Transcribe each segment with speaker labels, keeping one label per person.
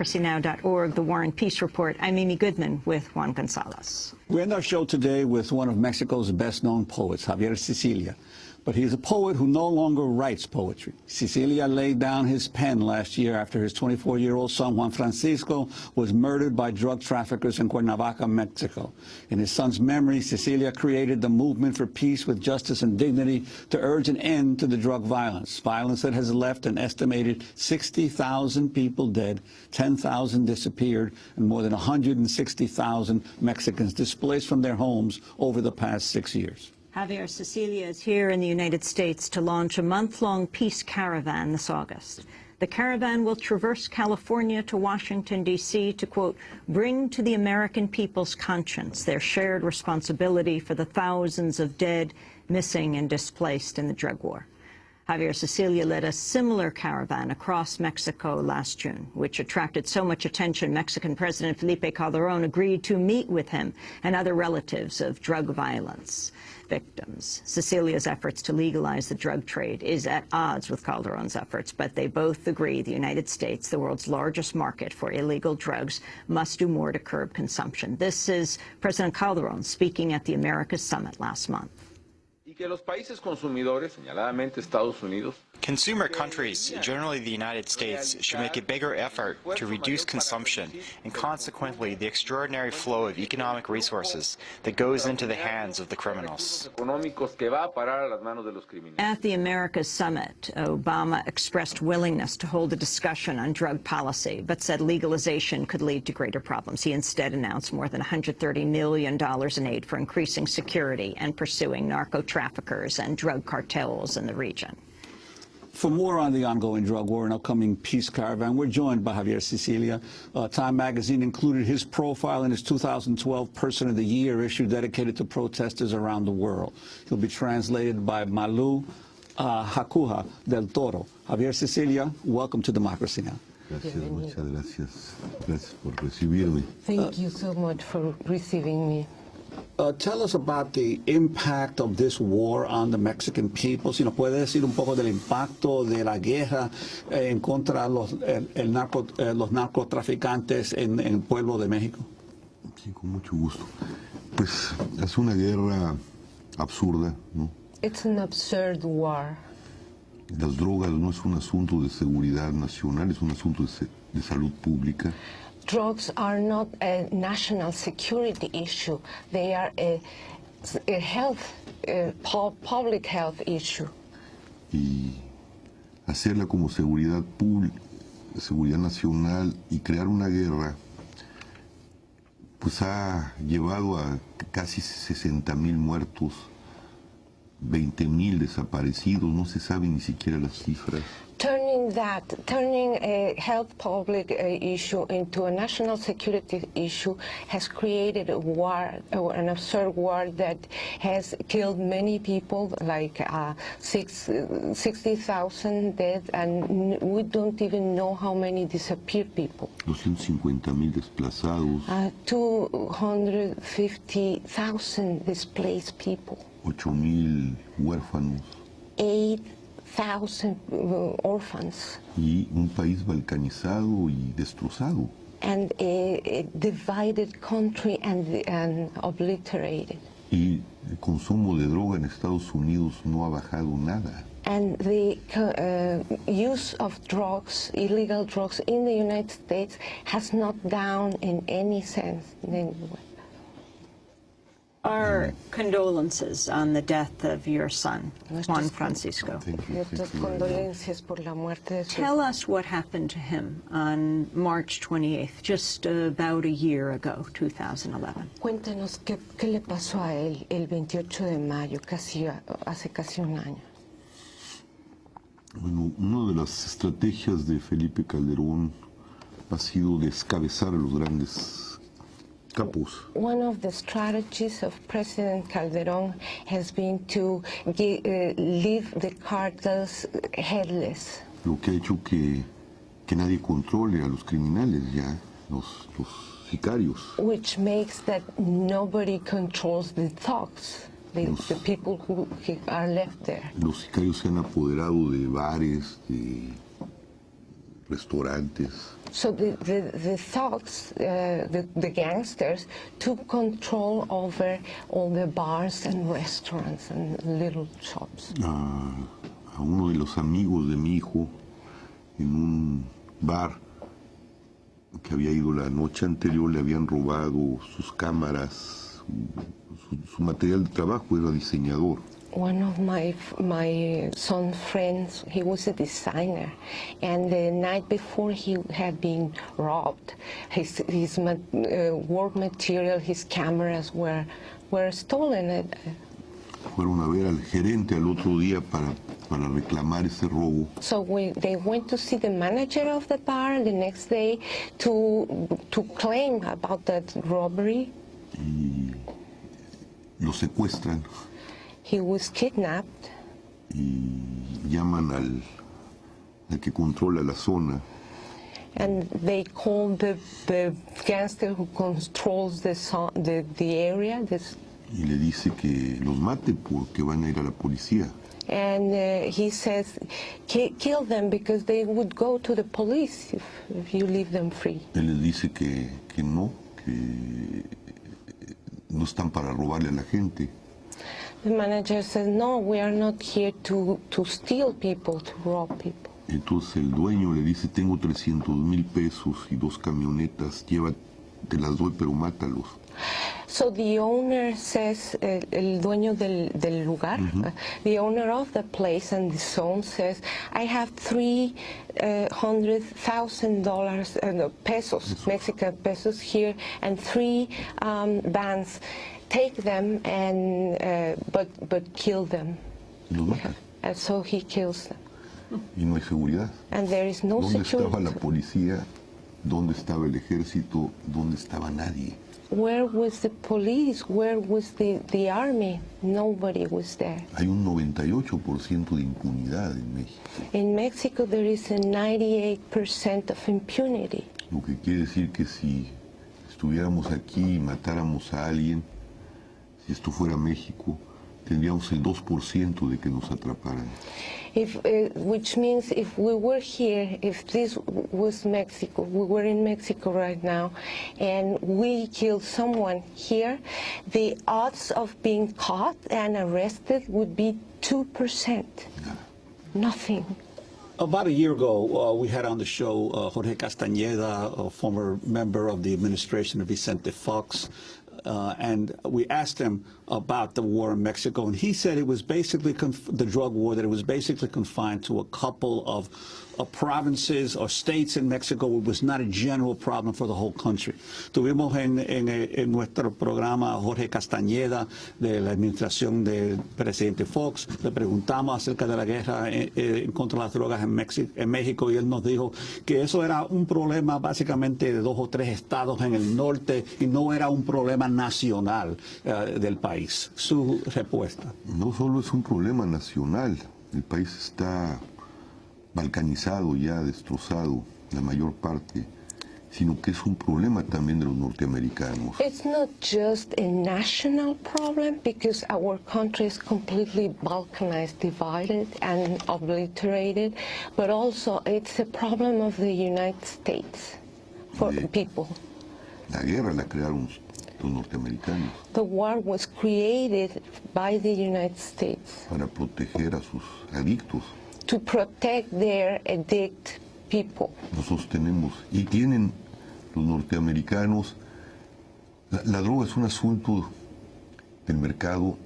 Speaker 1: democracynow.org, the War and Peace Report. I'm Amy Goodman with Juan Gonzalez.
Speaker 2: We end our show today with one of Mexico's best-known poets, Javier Sicilia. But he's a poet who no longer writes poetry. Sicilia laid down his pen last year after his 24-year-old son, Juan Francisco, was murdered by drug traffickers in Cuernavaca, Mexico. In his son's memory, Sicilia created the movement for peace with justice and dignity to urge an end to the drug violence that has left an estimated 60,000 people dead, 10,000 disappeared, and more than 160,000 Mexicans displaced from their homes over the past 6 years.
Speaker 1: Javier Sicilia is here in the United States to launch a month-long peace caravan this August. The caravan will traverse California to Washington, D.C. to, quote, bring to the American people's conscience their shared responsibility for the thousands of dead, missing, and displaced in the drug war. Javier Sicilia led a similar caravan across Mexico last June, which attracted so much attention Mexican President Felipe Calderón agreed to meet with him and other relatives of drug violence victims. Sicilia's efforts to legalize the drug trade is at odds with Calderón's efforts, but they both agree the United States, the world's largest market for illegal drugs, must do more to curb consumption. This is President Calderón speaking at the Americas Summit last month.
Speaker 3: Consumer countries, generally the United States, should make a bigger effort to reduce consumption and consequently the extraordinary flow of economic resources that goes into the hands of the criminals.
Speaker 1: At the Americas Summit, Obama expressed willingness to hold a discussion on drug policy, but said legalization could lead to greater problems. He instead announced more than $130 million in aid for increasing security and pursuing narco-traffickers and drug cartels in the region.
Speaker 2: For more on the ongoing drug war and upcoming peace caravan, we're joined by Javier Sicilia. Time magazine included his profile in its 2012 Person of the Year issue dedicated to protesters around the world. He'll be translated by Malu Hakuha del Toro. Javier Sicilia, welcome to Democracy Now!
Speaker 4: Gracias, muchas gracias. Gracias por recibirme.
Speaker 5: Thank you so much for receiving me.
Speaker 2: Tell us about the impact of this war on the Mexican people. Si nos puede decir un poco del impacto de la guerra en contra de los narcotraficantes en el pueblo de México.
Speaker 4: Sí, con mucho gusto. Pues es una guerra absurda, ¿no?
Speaker 5: It's an absurd war.
Speaker 4: Las drogas no es un asunto de seguridad nacional, es un asunto de salud pública.
Speaker 5: Drugs are not a national security issue. They are a public health issue.
Speaker 4: Y hacerla como seguridad pública, seguridad nacional y crear una guerra, pues ha llevado a casi 60,000 muertos, 20,000 desaparecidos, no se saben ni siquiera las cifras.
Speaker 5: Turning a health public issue into a national security issue has created a war, an absurd war that has killed many people, like 60,000 dead, and we don't even know how many disappeared people.
Speaker 4: 250,000 desplazados.
Speaker 5: 250,000 displaced people.
Speaker 4: 8,000 huérfanos.
Speaker 5: 8,000 orphans.
Speaker 4: Y un país balcanizado y destrozado.
Speaker 5: And a divided country and obliterated.
Speaker 4: Y el consumo de droga en Estados Unidos no ha bajado nada.
Speaker 5: And the use of drugs, illegal drugs in the United States has not down in any sense. In any way.
Speaker 1: Our condolences on the death of your son, Juan Francisco. Tell us what happened to him on March 28th, just about a year ago, 2011.
Speaker 5: Cuéntanos qué le pasó a él el 28 de mayo, hace casi un año.
Speaker 4: Bueno, una de las estrategias de Felipe Calderón ha sido descabezar a los grandes capos.
Speaker 5: One of the strategies of President Calderón has been to leave the cartels headless.
Speaker 4: Lo que ha hecho que nadie controle a los criminales ya, los sicarios.
Speaker 5: Which makes that nobody controls the thugs, the people who are left there.
Speaker 4: Los sicarios se han apoderado de bares, de restaurantes.
Speaker 5: So the thugs, the gangsters, took control over all the bars and restaurants and little shops.
Speaker 4: A uno de los amigos de mi hijo, en un bar que había ido la noche anterior, le habían robado sus cámaras, su material de trabajo, era diseñador.
Speaker 5: One of my son's friends, he was a designer, and the night before he had been robbed. His work material, his cameras were stolen.
Speaker 4: Fueron a ver al gerente al otro día para reclamar ese robo.
Speaker 5: So they went to see the manager of the bar the next day to claim about that robbery.
Speaker 4: Y lo secuestran.
Speaker 5: He was kidnapped.
Speaker 4: Y llaman al que controla la zona.
Speaker 5: And they called the gangster who controls the area.
Speaker 4: Y le dice que los mate porque van a ir a la policía.
Speaker 5: And he says, kill them because they would go to the police if you leave them free.
Speaker 4: Él les dice que no están para robarle a la gente.
Speaker 5: The manager says, no, we are not here to steal people, to rob people.
Speaker 4: Entonces el dueño le dice, tengo 300,000 pesos y 2 camionetas, te las doy, pero mátalos.
Speaker 5: So the owner says, el dueño del lugar, the owner of the place and the zone says, I have $300,000 pesos, Mexican pesos here, and 3 vans. Take them and but kill them.
Speaker 4: Y los matan.
Speaker 5: And so he kills them.
Speaker 4: Y no hay seguridad.
Speaker 5: And there is no
Speaker 4: ¿Dónde
Speaker 5: security.
Speaker 4: estaba la policía? ¿Dónde estaba el ejército? ¿Dónde estaba nadie?
Speaker 5: Where was the police? Where was the army? Nobody was there.
Speaker 4: Hay un 98% de impunidad en México.
Speaker 5: In Mexico there is a 98% of impunity.
Speaker 4: Lo que quiere decir que si estuviéramos aquí y matáramos a alguien, si esto fuera México, tendríamos el 2% de que nos atraparan.
Speaker 5: Which means if we were here, if this was Mexico, we were in Mexico right now, and we killed someone here, the odds of being caught and arrested would be 2%. Nothing.
Speaker 2: About a year ago, we had on the show Jorge Castañeda, a former member of the administration of Vicente Fox, and we asked him about the war in Mexico, and he said it was basically the drug war, that it was basically confined to a couple of provinces or states in Mexico. It was not a general problem for the whole country. Tuvimos en nuestro programa a Jorge Castañeda de la administración del presidente Fox. Le preguntamos acerca de la guerra contra las drogas en México, y él nos dijo que eso era un problema básicamente de 2 o 3 estados en el norte y no era un problema nacional del país. Su respuesta.
Speaker 4: No solo es un problema nacional, el país está balcanizado ya, destrozado, la mayor parte, sino que es un problema también de los norteamericanos.
Speaker 5: It's not just a national problem because our country is completely balkanized, divided and obliterated, but also it's a problem of the United States for people.
Speaker 4: La guerra la crearon los norteamericanos.
Speaker 5: The war was created by the United States
Speaker 4: para proteger a sus adictos.
Speaker 5: to protect their addict people.
Speaker 4: Nosotros tenemos, y tienen los norteamericanos, la droga es un asunto del mercado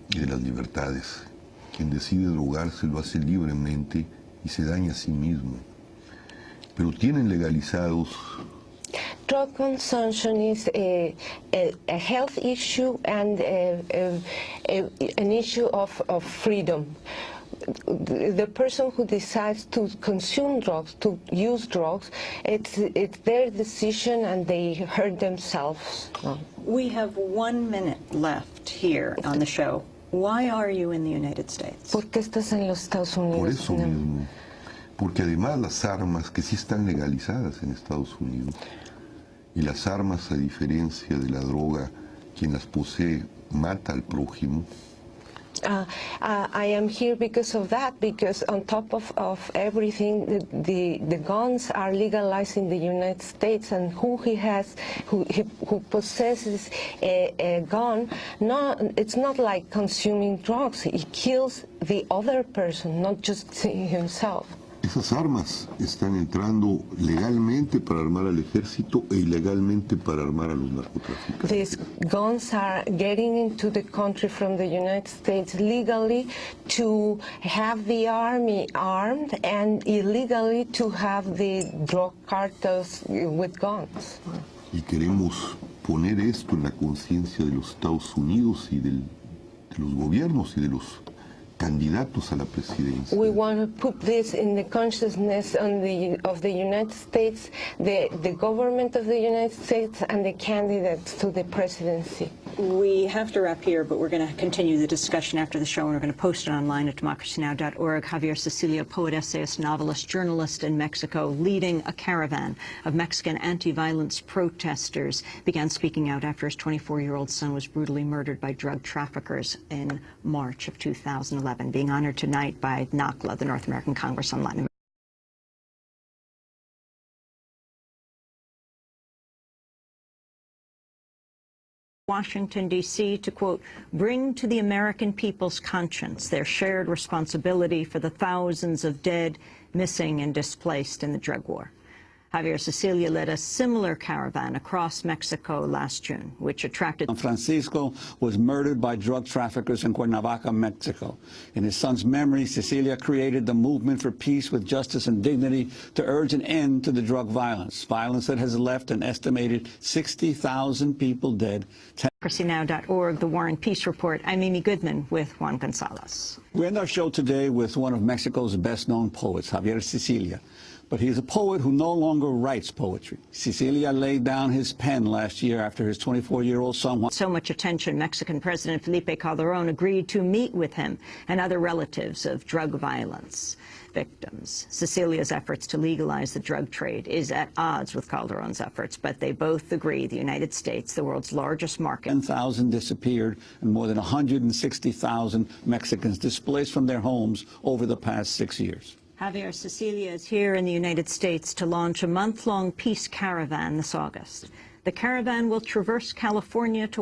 Speaker 4: y de las libertades. Quien decide drogarse lo hace libremente y se daña a sí mismo. Pero tienen legalizados.
Speaker 5: Drug consumption is a health issue and an issue of freedom. The person who decides to consume drugs, to use drugs, it's their decision and they hurt themselves.
Speaker 1: We have 1 minute left here on the show. Why are you in the United States?
Speaker 5: ¿Por qué estás en los Estados Unidos?
Speaker 4: Por eso mismo. Porque además las armas que sí están legalizadas en Estados Unidos, y las armas, a diferencia de la droga, quien las posee mata al prójimo,
Speaker 5: I am here because of that, because on top of everything, the guns are legalized in the United States, and who possesses a gun, it's not like consuming drugs. He kills the other person, not just himself.
Speaker 4: Esas armas están entrando legalmente para armar al ejército e ilegalmente para armar a los narcotraficantes.
Speaker 5: These guns are getting into the country from the United States legally to have the army armed and illegally to have the drug cartels with guns.
Speaker 4: Y queremos poner esto en la conciencia de los Estados Unidos y de los gobiernos y de los candidatos a la presidencia.
Speaker 5: We want to put this in the consciousness of the United States, the government of the United States, and the candidates to the presidency.
Speaker 1: We have to wrap here, but we're going to continue the discussion after the show, and we're going to post it online at democracynow.org. Javier Sicilia, poet, essayist, novelist, journalist in Mexico, leading a caravan of Mexican anti-violence protesters, began speaking out after his 24-year-old son was brutally murdered by drug traffickers in March of 2011, being honored tonight by NACLA, the North American Congress on Latin America. Washington, D.C. to, quote, bring to the American people's conscience their shared responsibility for the thousands of dead, missing, and displaced in the drug war. Javier Sicilia led a similar caravan across Mexico last June, which attracted...
Speaker 2: Juan Francisco was murdered by drug traffickers in Cuernavaca, Mexico. In his son's memory, Sicilia created the Movement for Peace with Justice and Dignity to urge an end to the drug violence that has left an estimated 60,000 people dead.
Speaker 1: democracynow.org, the War and Peace Report. I'm Amy Goodman with Juan Gonzalez.
Speaker 2: We end our show today with one of Mexico's best-known poets, Javier Sicilia. But he's a poet who no longer writes poetry. Sicilia laid down his pen last year after his 24-year-old son...
Speaker 1: So much attention, Mexican President Felipe Calderón agreed to meet with him and other relatives of drug violence victims. Sicilia's efforts to legalize the drug trade is at odds with Calderón's efforts, but they both agree the United States, the world's largest market...
Speaker 2: 10,000 disappeared and more than 160,000 Mexicans displaced from their homes over the past 6 years.
Speaker 1: Javier Sicilia is here in the United States to launch a month-long peace caravan this August. The caravan will traverse California to